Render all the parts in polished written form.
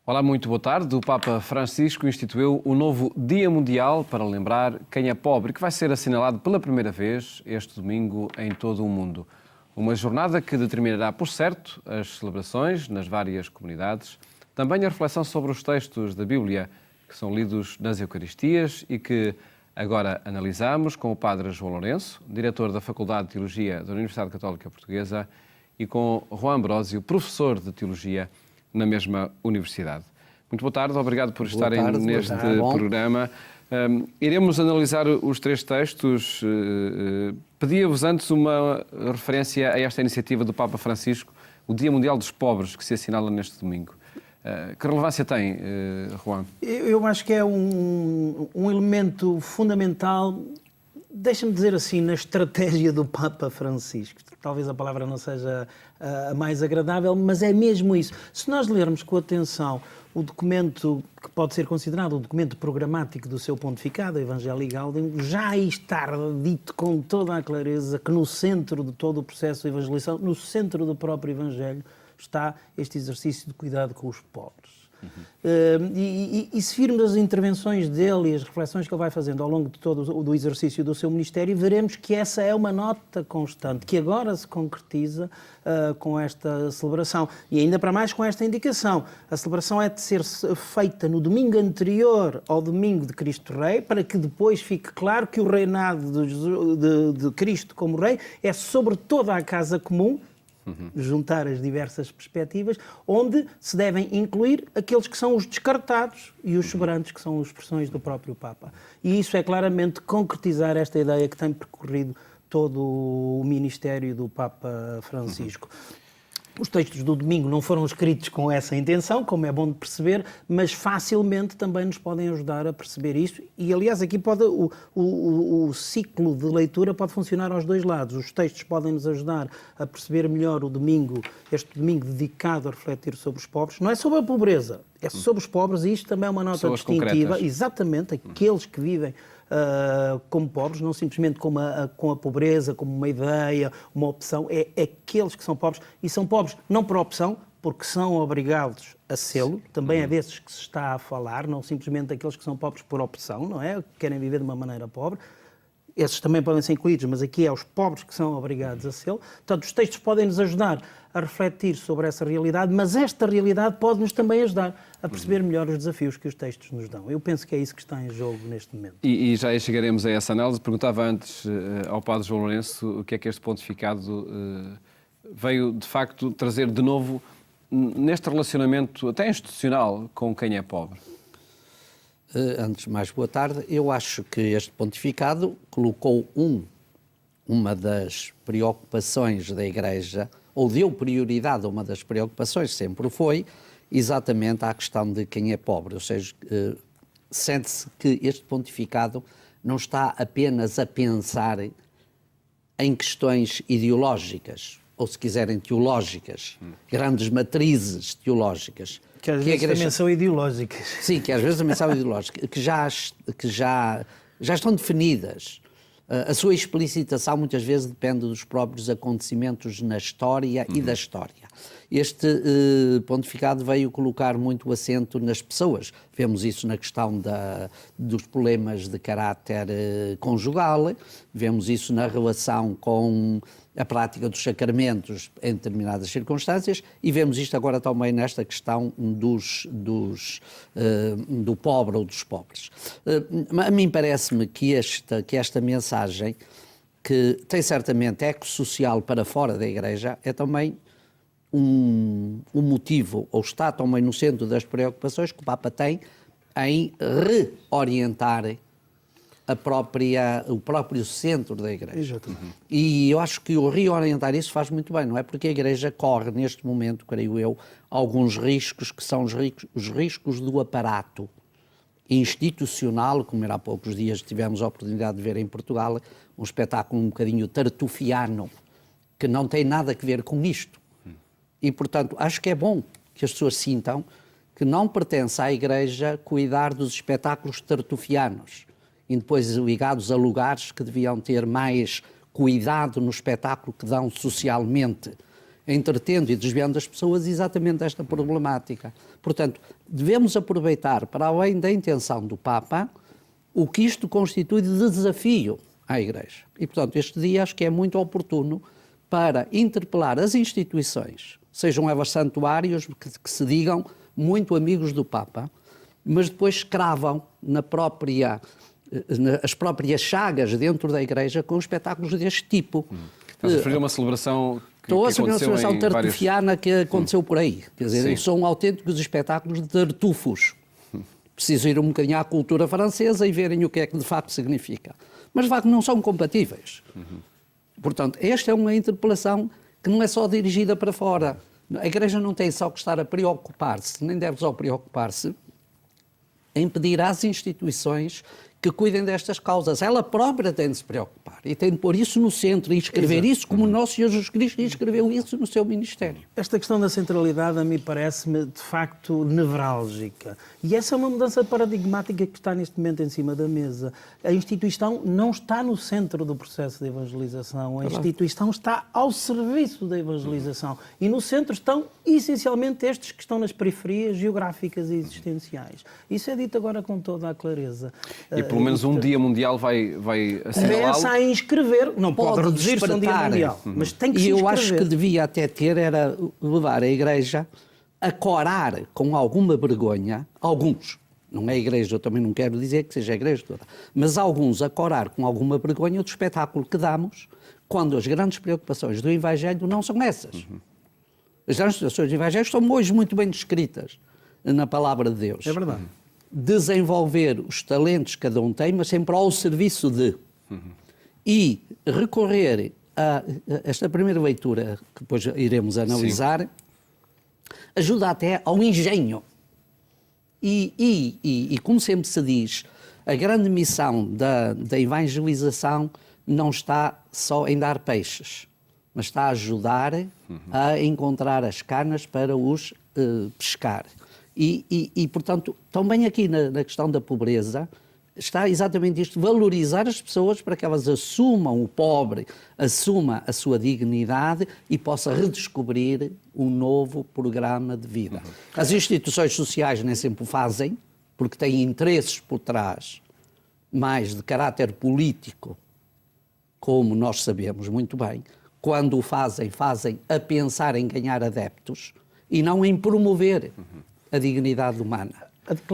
Olá, muito boa tarde. O Papa Francisco instituiu o novo Dia Mundial para lembrar quem é pobre, que vai ser assinalado pela primeira vez este domingo em todo o mundo. Uma jornada que determinará, por certo, as celebrações nas várias comunidades, também a reflexão sobre os textos da Bíblia que são lidos nas Eucaristias e que agora analisamos com o Padre João Lourenço, diretor da Faculdade de Teologia da Universidade Católica Portuguesa, e com Juan Ambrósio, professor de Teologia na mesma universidade. Muito boa tarde, obrigado por estarem neste programa. Iremos analisar os três textos. Pedia-vos antes uma referência a esta iniciativa do Papa Francisco, o Dia Mundial dos Pobres, que se assinala neste domingo. Que relevância tem, Juan? Eu acho que é um elemento fundamental, deixa-me dizer assim, na estratégia do Papa Francisco. Talvez a palavra não seja a mais agradável, mas é mesmo isso. Se nós lermos com atenção o documento que pode ser considerado o documento programático do seu pontificado, o Evangelii Gaudium, já aí está dito com toda a clareza que no centro de todo o processo de evangelização, no centro do próprio Evangelho, está este exercício de cuidado com os pobres. E se virmos as intervenções dele e as reflexões que ele vai fazendo ao longo de todo o exercício do seu ministério, veremos que essa é uma nota constante, que agora se concretiza com esta celebração. E ainda para mais com esta indicação. A celebração é de ser feita no domingo anterior ao domingo de Cristo Rei, para que depois fique claro que o reinado de Cristo como Rei é sobre toda a casa comum, juntar as diversas perspectivas, onde se devem incluir aqueles que são os descartados e os sobrantes, que são as expressões do próprio Papa. E isso é claramente concretizar esta ideia que tem percorrido todo o ministério do Papa Francisco. Os textos do domingo não foram escritos com essa intenção, como é bom de perceber, mas facilmente também nos podem ajudar a perceber isso. E, aliás, aqui pode, o ciclo de leitura pode funcionar aos dois lados. Os textos podem nos ajudar a perceber melhor o domingo, este domingo dedicado a refletir sobre os pobres. Não é sobre a pobreza, é sobre os pobres, e isto também é uma nota pessoas distintiva. concretas. Exatamente, aqueles que vivem como pobres, não simplesmente com a pobreza, como uma ideia, uma opção, é aqueles que são pobres, e são pobres não por opção, porque são obrigados a sê-lo, também é desses que se está a falar, não simplesmente aqueles que são pobres por opção, não é? Que querem viver de uma maneira pobre. Esses também podem ser incluídos, mas aqui é os pobres que são obrigados a sê-lo. Portanto, os textos podem nos ajudar a refletir sobre essa realidade, mas esta realidade pode-nos também ajudar a perceber melhor os desafios que os textos nos dão. Eu penso que é isso que está em jogo neste momento. E já aí chegaremos a essa análise. Perguntava antes ao Padre João Lourenço o que é que este pontificado veio, de facto, trazer de novo neste relacionamento até institucional com quem é pobre. Antes de mais, boa tarde. Eu acho que este pontificado colocou uma das preocupações da Igreja, ou deu prioridade a uma das preocupações, sempre foi, exatamente à questão de quem é pobre. Ou seja, sente-se que este pontificado não está apenas a pensar em questões ideológicas, ou se quiserem teológicas, grandes matrizes teológicas. Que às vezes também são ideológicas. Sim, que às vezes também são ideológicas, que já estão definidas. A sua explicitação muitas vezes depende dos próprios acontecimentos na história e da história. Este pontificado veio colocar muito acento nas pessoas. Vemos isso na questão dos problemas de caráter conjugal, vemos isso na relação com a prática dos sacramentos em determinadas circunstâncias e vemos isto agora também nesta questão do pobre ou dos pobres. A mim parece-me que esta mensagem, que tem certamente eco social para fora da Igreja, é também um motivo, ou está também no centro das preocupações que o Papa tem em reorientar o próprio centro da Igreja. Exatamente. E eu acho que o reorientar isso faz muito bem, não é? Porque a Igreja corre, neste momento, creio eu, alguns riscos que são os riscos do aparato institucional, como há poucos dias tivemos a oportunidade de ver em Portugal, um espetáculo um bocadinho tartufiano, que não tem nada a ver com isto. E, portanto, acho que é bom que as pessoas sintam que não pertence à Igreja cuidar dos espetáculos tartufianos e depois ligados a lugares que deviam ter mais cuidado no espetáculo que dão socialmente. entretendo e desviando as pessoas exatamente desta problemática. Portanto, devemos aproveitar, para além da intenção do Papa, o que isto constitui de desafio à Igreja. E, portanto, este dia acho que é muito oportuno para interpelar as instituições, sejam elas santuários que se digam muito amigos do Papa, mas depois escravam as próprias chagas dentro da Igreja com espetáculos deste tipo. Estás a referir a uma celebração que Estou a aconteceu saber uma celebração em vários... tartufiana que aconteceu por aí. Quer dizer, são autênticos espetáculos de tartufos. Preciso ir um bocadinho à cultura francesa e verem o que é que de facto significa. Mas de facto não são compatíveis. Portanto, esta é uma interpelação que não é só dirigida para fora. A Igreja não tem só que estar a preocupar-se, nem deve só preocupar-se em pedir às instituições que cuidem destas causas. Ela própria tem de se preocupar e tem de pôr isso no centro e escrever isso como o nosso Senhor Jesus Cristo escreveu isso no seu ministério. Esta questão da centralidade a mim parece-me de facto nevrálgica. E essa é uma mudança paradigmática que está neste momento em cima da mesa. A instituição não está no centro do processo de evangelização. A instituição está ao serviço da evangelização. E no centro estão essencialmente estes que estão nas periferias geográficas e existenciais. Isso é dito agora com toda a clareza. E pelo menos um Dia Mundial vai assinalá-lo. Começa a inscrever, não pode reduzir-se a um Dia Mundial, mas tem que se inscrever. E eu acho que devia até ter era levar a Igreja a corar com alguma vergonha, alguns, não é a Igreja, eu também não quero dizer que seja a Igreja toda, mas alguns a corar com alguma vergonha do espetáculo que damos quando as grandes preocupações do Evangelho não são essas. As grandes preocupações do Evangelho estão hoje muito bem descritas na Palavra de Deus. É verdade. Desenvolver os talentos que cada um tem, mas sempre ao serviço de. E recorrer a esta primeira leitura, que depois iremos analisar, ajuda até ao engenho. E como sempre se diz, a grande missão da evangelização não está só em dar peixes, mas está a ajudar a encontrar as canas para os pescar. E, portanto, também aqui na questão da pobreza, está exatamente isto, valorizar as pessoas para que elas assumam o pobre, assumam a sua dignidade e possa redescobrir um novo programa de vida. As instituições sociais nem sempre o fazem, porque têm interesses por trás, mais de caráter político, como nós sabemos muito bem. Quando o fazem a pensar em ganhar adeptos e não em promover a dignidade humana.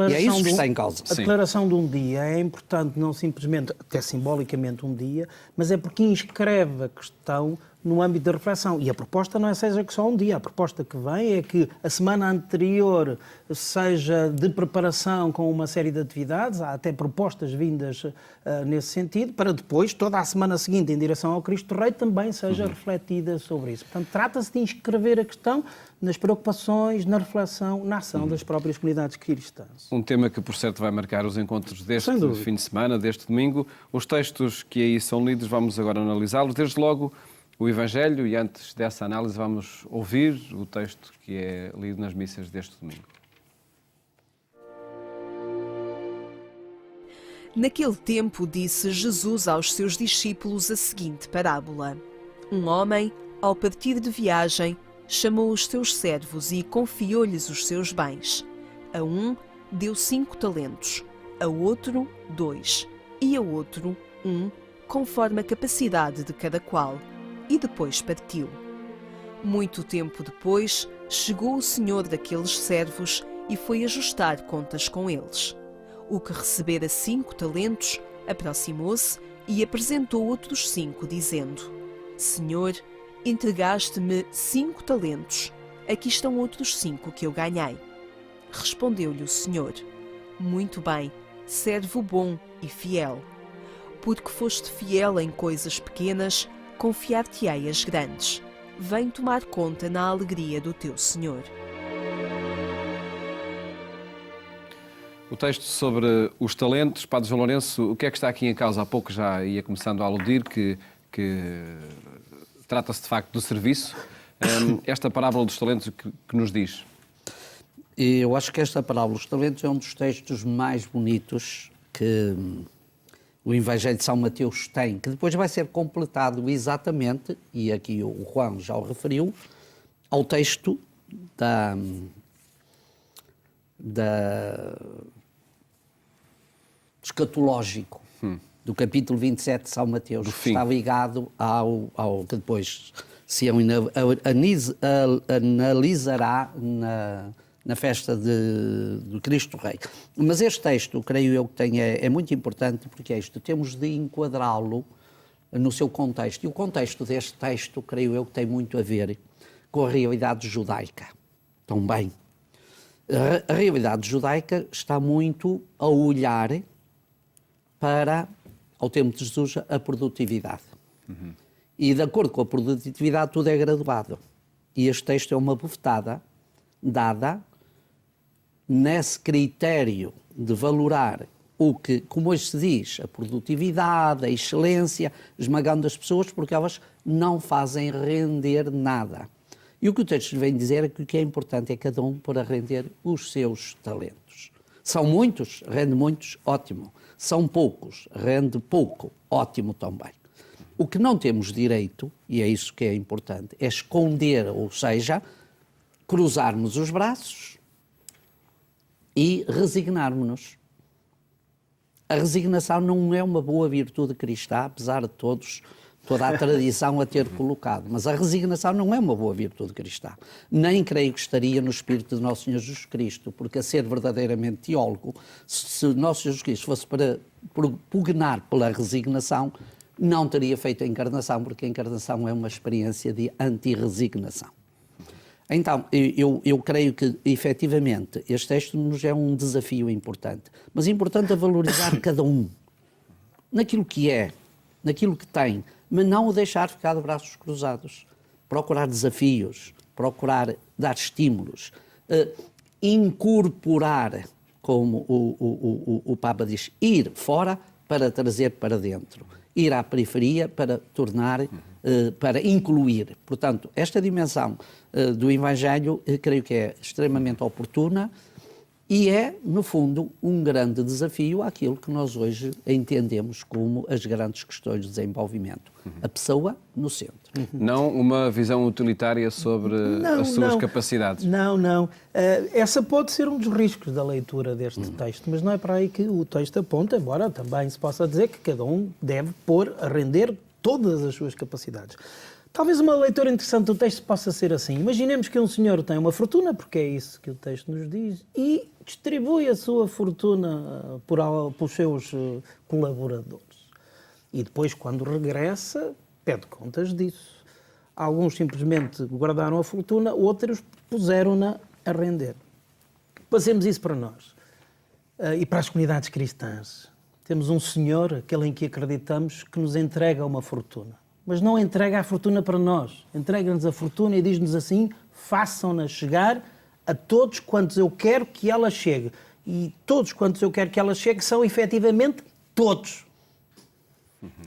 E é isso que está em causa. A declaração de um dia é importante, não simplesmente, até simbolicamente um dia, mas é porque inscreve a questão no âmbito da reflexão. E a proposta não é seja que só um dia. A proposta que vem é que a semana anterior seja de preparação com uma série de atividades, há até propostas vindas nesse sentido, para depois, toda a semana seguinte, em direção ao Cristo Rei, também seja refletida sobre isso. Portanto, trata-se de inscrever a questão nas preocupações, na reflexão, na ação das próprias comunidades cristãs. Um tema que, por certo, vai marcar os encontros deste fim de semana, deste domingo. Os textos que aí são lidos, vamos agora analisá-los. Desde logo, o Evangelho, e antes dessa análise vamos ouvir o texto que é lido nas missas deste domingo. Naquele tempo disse Jesus aos seus discípulos a seguinte parábola. Um homem, ao partir de viagem, chamou os seus servos e confiou-lhes os seus bens. A um deu 5 talentos, a outro 2 e a outro 1, conforme a capacidade de cada qual. E depois partiu. Muito tempo depois, chegou o senhor daqueles servos e foi ajustar contas com eles. O que recebera 5 talentos aproximou-se e apresentou outros 5, dizendo: Senhor, entregaste-me 5 talentos. Aqui estão outros 5 que eu ganhei. Respondeu-lhe o senhor: Muito bem, servo bom e fiel. Porque foste fiel em coisas pequenas, confiar-te-ei as grandes. Vem tomar conta na alegria do teu Senhor. O texto sobre os talentos, Padre João Lourenço, o que é que está aqui em causa? Há pouco já ia começando a aludir que trata-se de facto do serviço. Esta parábola dos talentos, que nos diz? Eu acho que esta parábola dos talentos é um dos textos mais bonitos que o Evangelho de São Mateus tem, que depois vai ser completado exatamente, e aqui o Juan já o referiu, ao texto escatológico do capítulo 27 de São Mateus, que está ligado ao que depois se analisará na festa de Cristo Rei. Mas este texto, creio eu, que é muito importante, porque é isto, temos de enquadrá-lo no seu contexto. E o contexto deste texto, creio eu, que tem muito a ver com a realidade judaica. Também. A realidade judaica está muito a olhar para, ao tempo de Jesus, a produtividade. E de acordo com a produtividade tudo é graduado. E este texto é uma bufetada dada nesse critério de valorar o que, como hoje se diz, a produtividade, a excelência, esmagando as pessoas porque elas não fazem render nada. E o que o texto vem dizer é que o que é importante é cada um pôr a render os seus talentos. São muitos, rende muitos, ótimo. São poucos, rende pouco, ótimo também. O que não temos direito, e é isso que é importante, é esconder, ou seja, cruzarmos os braços e resignarmos-nos. A resignação não é uma boa virtude cristã, apesar de toda a tradição a ter colocado, mas a resignação não é uma boa virtude cristã. Nem creio que estaria no espírito de Nosso Senhor Jesus Cristo, porque a ser verdadeiramente teólogo, se Nosso Jesus Cristo fosse para pugnar pela resignação, não teria feito a encarnação, porque a encarnação é uma experiência de anti-resignação. Então, eu creio que, efetivamente, este texto nos é um desafio importante, mas importante a valorizar cada um, naquilo que é, naquilo que tem, mas não o deixar ficar de braços cruzados. Procurar desafios, procurar dar estímulos, incorporar, como o Papa diz, ir fora para trazer para dentro, ir à periferia para tornar, para incluir. Portanto, esta dimensão do Evangelho creio que é extremamente oportuna e é, no fundo, um grande desafio àquilo que nós hoje entendemos como as grandes questões de desenvolvimento. A pessoa no centro. Não uma visão utilitária sobre as suas capacidades. Não. Essa pode ser um dos riscos da leitura deste texto, mas não é para aí que o texto aponta, embora também se possa dizer que cada um deve pôr a render todas as suas capacidades. Talvez uma leitura interessante do texto possa ser assim. Imaginemos que um senhor tem uma fortuna, porque é isso que o texto nos diz, e distribui a sua fortuna pelos seus colaboradores. E depois, quando regressa, pede contas disso. Alguns simplesmente guardaram a fortuna, outros puseram-na a render. Passemos isso para nós e para as comunidades cristãs. Temos um Senhor, aquele em que acreditamos, que nos entrega uma fortuna. Mas não entrega a fortuna para nós. Entrega-nos a fortuna e diz-nos assim: façam-na chegar a todos quantos eu quero que ela chegue. E todos quantos eu quero que ela chegue são efetivamente todos.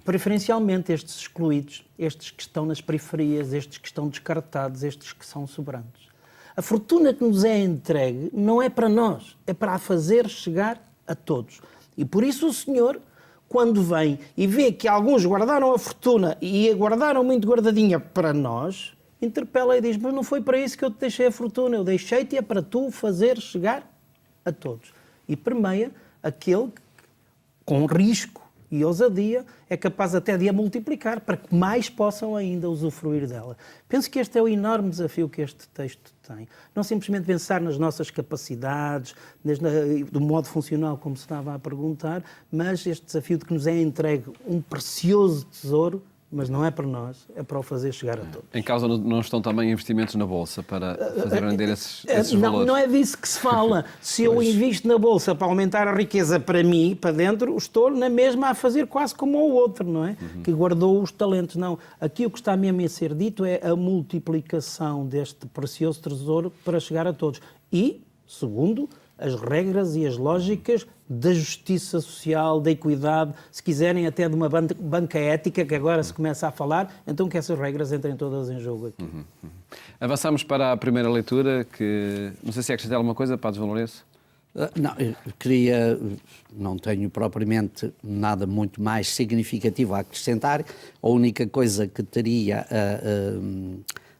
Preferencialmente estes excluídos, estes que estão nas periferias, estes que estão descartados, estes que são sobrantes. A fortuna que nos é entregue não é para nós, é para a fazer chegar a todos. E por isso o Senhor, quando vem e vê que alguns guardaram a fortuna e a guardaram muito guardadinha para nós, interpela e diz: mas não foi para isso que eu te deixei a fortuna, eu deixei-te é para tu fazer chegar a todos. E permeia aquele que, com risco e ousadia, é capaz até de a multiplicar para que mais possam ainda usufruir dela. Penso que este é o enorme desafio que este texto tem. Não simplesmente pensar nas nossas capacidades, do modo funcional, como se estava a perguntar, mas este desafio de que nos é entregue um precioso tesouro, mas não é para nós, é para o fazer chegar a todos. Em causa não estão também investimentos na Bolsa para fazer render esses valores? Não é disso que se fala. Se eu invisto na Bolsa para aumentar a riqueza para mim, para dentro, estou na mesma a fazer quase como o outro, não é? Que guardou os talentos. Não. Aqui o que está mesmo a ser dito é a multiplicação deste precioso tesouro para chegar a todos. E, segundo as regras e as lógicas da justiça social, da equidade, se quiserem até de uma banca ética, que agora se começa a falar, então que essas regras entrem todas em jogo aqui. Avançamos para a primeira leitura, que não sei se acrescentar alguma coisa, Padre João Lourenço. Não, eu não tenho propriamente nada muito mais significativo a acrescentar. A única coisa que teria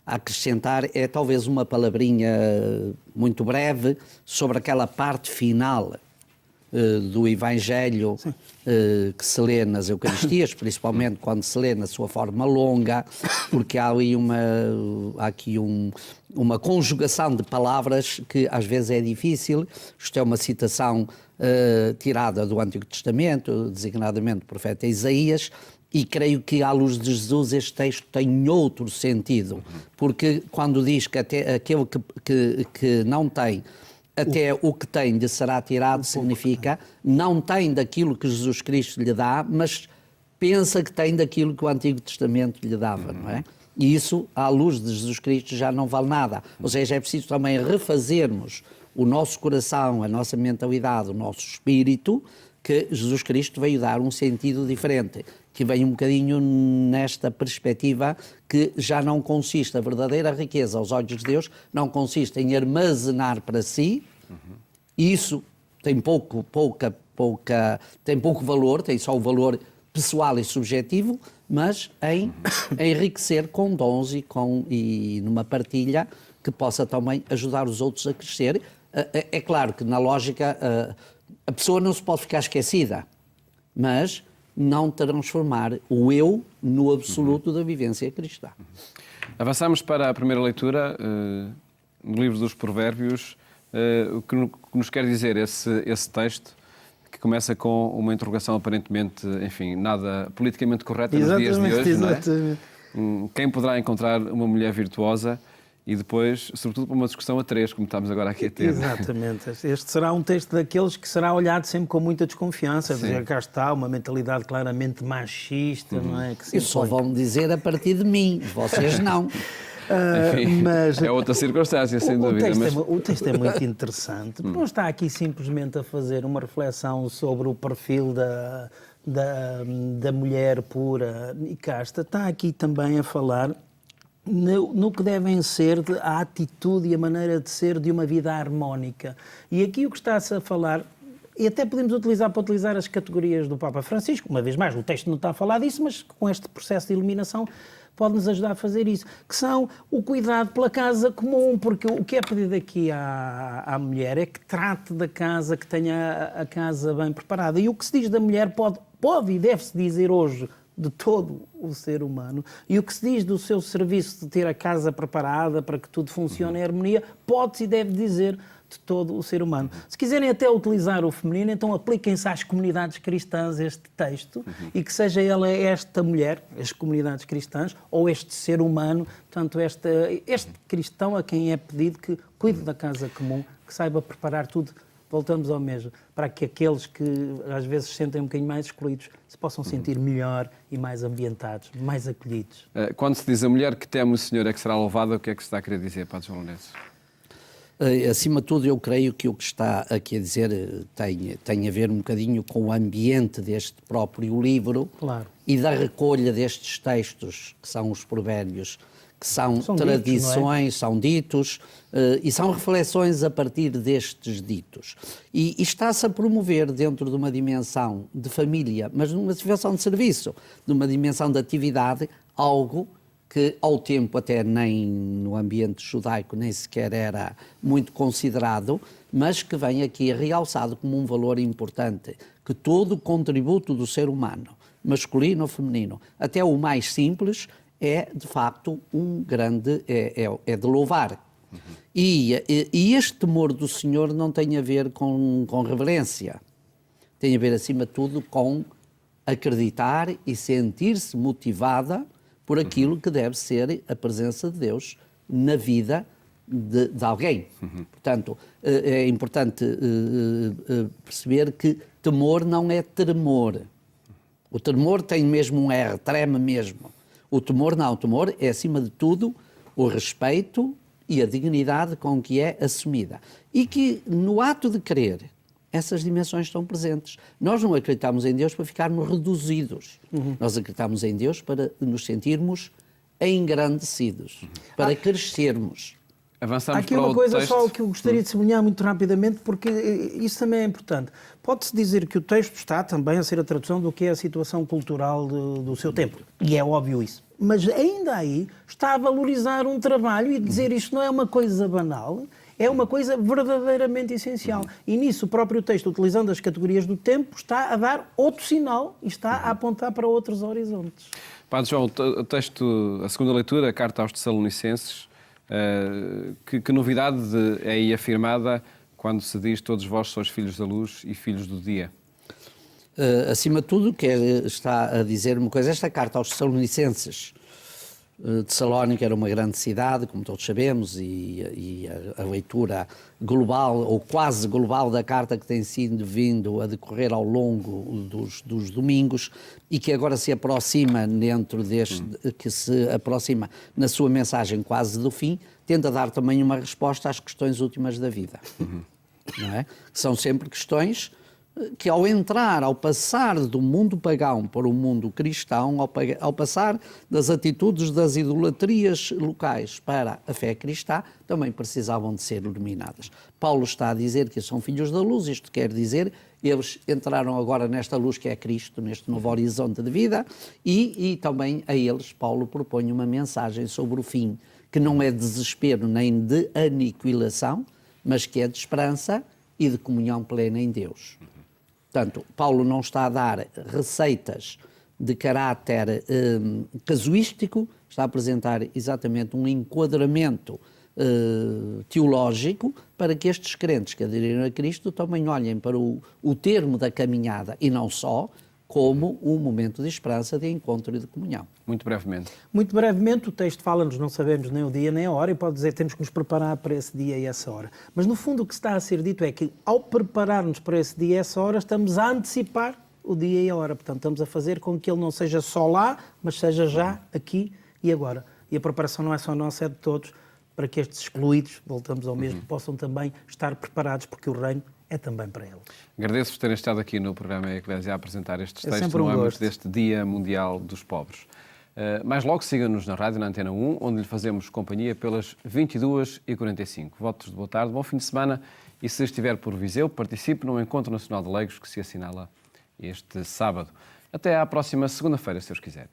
a acrescentar é talvez uma palavrinha muito breve sobre aquela parte final do Evangelho que se lê nas Eucaristias, principalmente quando se lê na sua forma longa, porque há ali uma conjugação de palavras que às vezes é difícil. Isto é uma citação tirada do Antigo Testamento, designadamente do profeta Isaías, e creio que, à luz de Jesus, este texto tem outro sentido, porque quando diz que até aquele que não tem, até o que tem lhe será tirado, significa não tem daquilo que Jesus Cristo lhe dá, mas pensa que tem daquilo que o Antigo Testamento lhe dava, não é? E isso, à luz de Jesus Cristo, já não vale nada. Ou seja, é preciso também refazermos o nosso coração, a nossa mentalidade, o nosso espírito, que Jesus Cristo veio dar um sentido diferente, que vem um bocadinho nesta perspectiva que já não consiste, a verdadeira riqueza aos olhos de Deus não consiste em armazenar para si, isso tem pouco valor, tem só o valor pessoal e subjetivo, mas em enriquecer com dons e numa partilha que possa também ajudar os outros a crescer. É claro que na lógica a pessoa não se pode ficar esquecida, mas não transformar o eu no absoluto da vivência cristã. Avançamos para a primeira leitura no livro dos Provérbios. O que nos quer dizer esse texto, que começa com uma interrogação aparentemente, enfim, nada politicamente correta nos dias de hoje, não é? Quem poderá encontrar uma mulher virtuosa? E depois, sobretudo, para uma discussão a três, como estamos agora aqui a ter. Exatamente. Este será um texto daqueles que será olhado sempre com muita desconfiança. Dizer, cá está, uma mentalidade claramente machista, não é? Que só vão dizer a partir de mim, vocês não. Enfim, mas é outra circunstância, sem dúvida. O texto é muito interessante. Não está aqui simplesmente a fazer uma reflexão sobre o perfil da mulher pura e casta. Está aqui também a falar no que devem ser a atitude e a maneira de ser de uma vida harmónica. E aqui o que está-se a falar, e até podemos utilizar as categorias do Papa Francisco, uma vez mais, o texto não está a falar disso, mas com este processo de iluminação pode-nos ajudar a fazer isso, que são o cuidado pela casa comum, porque o que é pedido aqui à mulher é que trate da casa, que tenha a casa bem preparada. E o que se diz da mulher pode e deve-se dizer hoje de todo o ser humano, e o que se diz do seu serviço de ter a casa preparada para que tudo funcione em harmonia, pode-se e deve dizer de todo o ser humano. Se quiserem até utilizar o feminino, então apliquem-se às comunidades cristãs este texto, e que seja ela esta mulher, as comunidades cristãs, ou este ser humano, portanto este cristão a quem é pedido que cuide da casa comum, que saiba preparar tudo. Voltamos ao mesmo, para que aqueles que às vezes se sentem um bocadinho mais excluídos se possam sentir melhor e mais ambientados, mais acolhidos. Quando se diz a mulher que teme o Senhor é que será louvada, o que é que se está a querer dizer, Padre João Lourenço? Acima de tudo, eu creio que o que está aqui a dizer tem a ver um bocadinho com o ambiente deste próprio livro, claro, e da recolha destes textos, que são os provérbios, que são tradições, ditos, são ditos, e são reflexões a partir destes ditos. E está-se a promover dentro de uma dimensão de família, mas numa dimensão de serviço, numa dimensão de atividade, algo que ao tempo até nem no ambiente judaico nem sequer era muito considerado, mas que vem aqui realçado como um valor importante, que todo o contributo do ser humano, masculino ou feminino, até o mais simples, é de facto um grande, é de louvar. E este temor do Senhor não tem a ver com reverência, tem a ver acima de tudo com acreditar e sentir-se motivada por aquilo que deve ser a presença de Deus na vida de alguém. Portanto, é importante perceber que temor não é tremor. O tremor tem mesmo um R, treme mesmo. O temor não, o temor é acima de tudo o respeito e a dignidade com que é assumida. E que no ato de crer, essas dimensões estão presentes. Nós não acreditamos em Deus para ficarmos reduzidos. Nós acreditamos em Deus para nos sentirmos engrandecidos, para crescermos. Avançamos aqui para uma coisa texto. só que eu gostaria de sublinhar muito rapidamente, porque isso também é importante. Pode-se dizer que o texto está também a ser a tradução do que é a situação cultural do seu tempo. E é óbvio isso. mas ainda aí está a valorizar um trabalho e dizer isto não é uma coisa banal, é uma coisa verdadeiramente essencial. E nisso o próprio texto, utilizando as categorias do tempo, está a dar outro sinal e está a apontar para outros horizontes. Padre João, o texto, a segunda leitura, a Carta aos Tessalonicenses, que novidade é aí afirmada quando se diz todos vós sois filhos da luz e filhos do dia? Acima de tudo, está a dizer uma coisa. Esta carta aos Tessalonicenses, Tessalónica era uma grande cidade, como todos sabemos, e a leitura global, ou quase global, da carta que tem sido vindo a decorrer ao longo dos domingos e que agora se aproxima que se aproxima na sua mensagem quase do fim, tenta dar também uma resposta às questões últimas da vida. Não é? São sempre questões que ao passar do mundo pagão para o mundo cristão, ao passar das atitudes das idolatrias locais para a fé cristã, também precisavam de ser iluminadas. Paulo está a dizer que são filhos da luz, isto quer dizer, eles entraram agora nesta luz que é Cristo, neste novo horizonte de vida, e também a eles Paulo propõe uma mensagem sobre o fim, que não é de desespero nem de aniquilação, mas que é de esperança e de comunhão plena em Deus. Portanto, Paulo não está a dar receitas de caráter casuístico, está a apresentar exatamente um enquadramento teológico para que estes crentes que aderiram a Cristo também olhem para o termo da caminhada e não só, como um momento de esperança, de encontro e de comunhão. Muito brevemente. Muito brevemente, o texto fala-nos, não sabemos nem o dia nem a hora, e pode dizer que temos que nos preparar para esse dia e essa hora. Mas, no fundo, o que está a ser dito é que, ao preparar-nos para esse dia e essa hora, estamos a antecipar o dia e a hora. Portanto, estamos a fazer com que ele não seja só lá, mas seja já, aqui e agora. E a preparação não é só nossa, é de todos, para que estes excluídos, voltamos ao mesmo, possam também estar preparados, porque o reino é também para eles. Agradeço-vos terem estado aqui no programa Eclésia a apresentar estes textos sempre um no âmbito gosto. deste Dia Mundial dos Pobres. Mais logo siga-nos na rádio, na Antena 1, onde lhe fazemos companhia pelas 22h45. Votos de boa tarde, bom fim de semana e, se estiver por Viseu, participe no Encontro Nacional de Leigos que se assinala este sábado. Até à próxima segunda-feira, se Deus quiser.